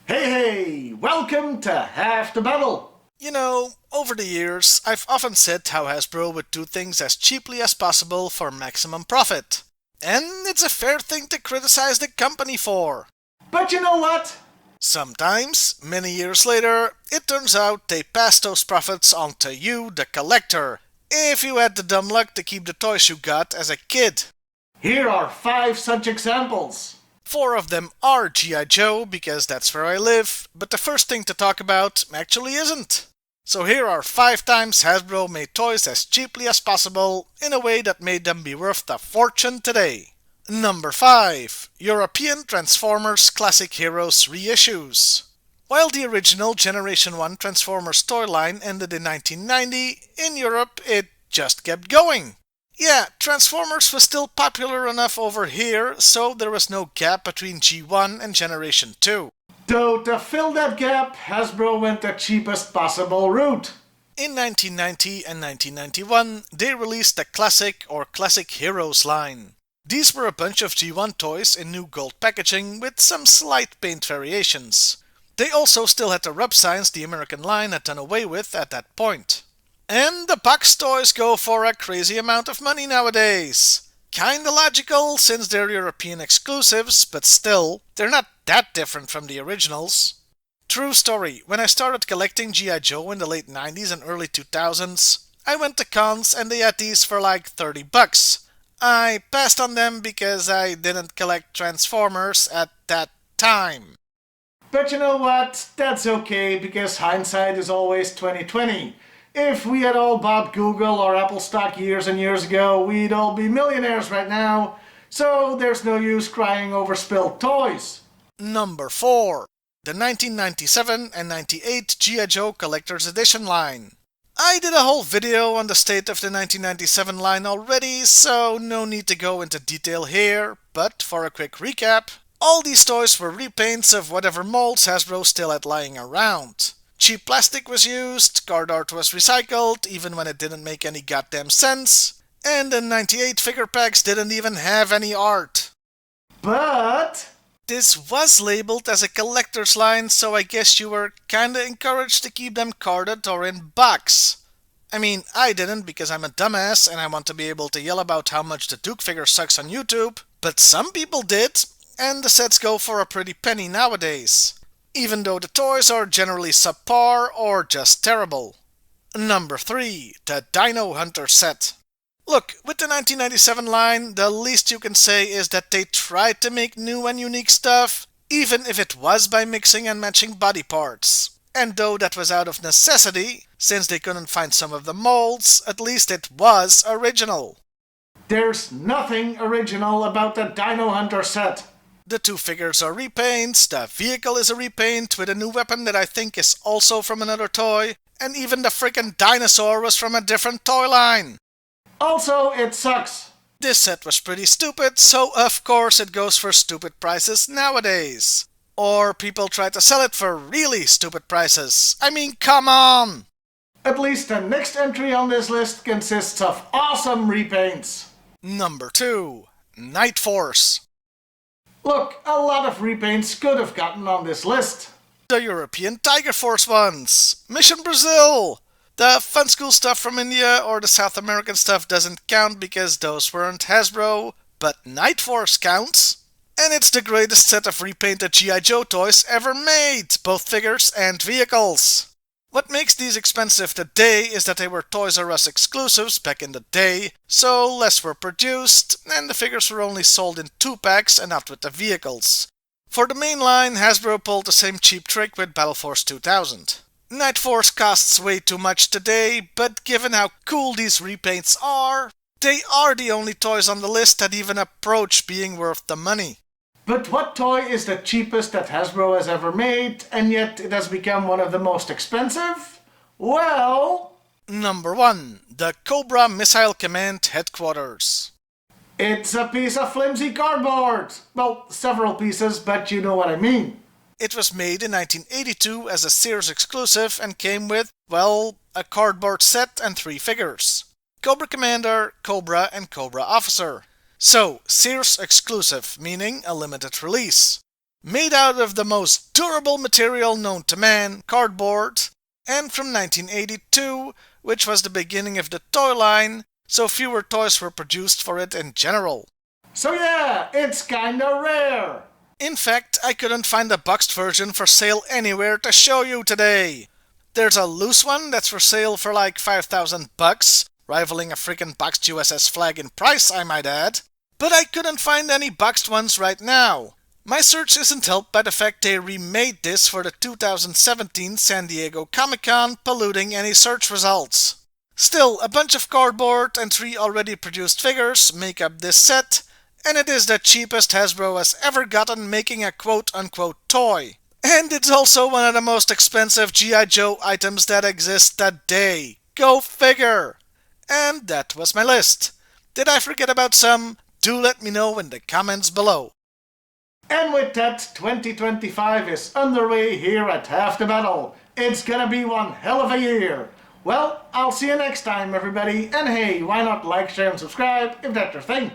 Hey, welcome to Half the Battle. You know, over the years, I've often said how Hasbro would do things as cheaply as possible for maximum profit. And it's a fair thing to criticize the company for. But you know what? Sometimes, many years later, it turns out they pass those profits on to you, the collector, if you had the dumb luck to keep the toys you got as a kid. Here are 5 such examples. 4 of them are G.I.Joe, because that's where I live, but the first thing to talk about actually isn't. So here are 5 times Hasbro made toys as cheaply as possible, in a way that made them be worth a fortune today. Number 5. European Transformers Classic Heroes reissues. While the original Generation 1 Transformers toy line ended in 1990, in Europe it just kept going. Yeah, Transformers was still popular enough over here, so there was no gap between G1 and Generation 2. Though to fill that gap, Hasbro went the cheapest possible route. In 1990 and 1991, they released the Classic or Classic Heroes line. These were a bunch of G1 toys in new gold packaging with some slight paint variations. They also still had the rub signs the American line had done away with at that point. And the box toys go for a crazy amount of money nowadays. Kinda logical since they're European exclusives, but still, they're not that different from the originals. True story, when I started collecting G.I.Joe in the late 90s and early 2000s, I went to cons and they had these for like 30 bucks. I passed on them because I didn't collect Transformers at that time. But you know what? That's okay, because hindsight is always 20/20. If we had all bought Google or Apple stock years and years ago, we'd all be millionaires right now. So there's no use crying over spilled toys. Number 4. The 1997 and 98 G.I. Joe Collector's Edition line. I did a whole video on the state of the 1997 line already, so no need to go into detail here, but for a quick recap, all these toys were repaints of whatever molds Hasbro still had lying around. Cheap plastic was used, card art was recycled, even when it didn't make any goddamn sense, and the 98 figure packs didn't even have any art. But this was labeled as a collector's line, so I guess you were kinda encouraged to keep them carded or in box. I mean, I didn't because I'm a dumbass and I want to be able to yell about how much the Duke figure sucks on YouTube, but some people did, and the sets go for a pretty penny nowadays. Even though the toys are generally subpar or just terrible. Number 3. The Dino Hunter set. Look, with the 1997 line, the least you can say is that they tried to make new and unique stuff, even if it was by mixing and matching body parts. And though that was out of necessity, since they couldn't find some of the molds, at least it was original. there's nothing original about the Dino Hunter set. The 2 figures are repaints, the vehicle is a repaint with a new weapon that I think is also from another toy, and even the frickin' dinosaur was from a different toy line. Also, it sucks. This set was pretty stupid, so of course it goes for stupid prices nowadays. Or people try to sell it for really stupid prices. I mean, come on! At least the next entry on this list consists of awesome repaints. Number 2. Night Force. Look, a lot of repaints could have gotten on this list. The European Tiger Force ones. Mission Brazil. The Fun School stuff from India or the South American stuff doesn't count because those weren't Hasbro, but Night Force counts. And it's the greatest set of repainted G.I. Joe toys ever made, both figures and vehicles. What makes these expensive today is that they were Toys R Us exclusives back in the day, so less were produced, and the figures were only sold in 2 packs and not with the vehicles. For the main line, Hasbro pulled the same cheap trick with Battle Force 2000. Night Force costs way too much today, but given how cool these repaints are, they are the only toys on the list that even approach being worth the money. But what toy is the cheapest that Hasbro has ever made, and yet it has become one of the most expensive? Well... Number 1. The Cobra Missile Command Headquarters. It's a piece of flimsy cardboard! Well, several pieces, but you know what I mean. It was made in 1982 as a Sears exclusive and came with, well, a cardboard set and 3 figures. Cobra Commander, Cobra, and Cobra Officer. So, Sears exclusive, meaning a limited release. Made out of the most durable material known to man, cardboard, and from 1982, which was the beginning of the toy line, so fewer toys were produced for it in general. So yeah, it's kinda rare. In fact, I couldn't find a boxed version for sale anywhere to show you today. There's a loose one that's for sale for like $5,000, rivaling a freaking boxed USS flag in price, I might add. But I couldn't find any boxed ones right now. My search isn't helped by the fact they remade this for the 2017 San Diego Comic-Con, polluting any search results. Still, a bunch of cardboard and 3 already produced figures make up this set, and it is the cheapest Hasbro has ever gotten making a quote-unquote toy. And it's also one of the most expensive G.I. Joe items that exist today. Go figure! And that was my list. Did I forget about some? Do let me know in the comments below. And with that, 2025 is underway here at Half the Battle. It's gonna be one hell of a year. Well, I'll see you next time, everybody. And hey, why not like, share, and subscribe if that's your thing?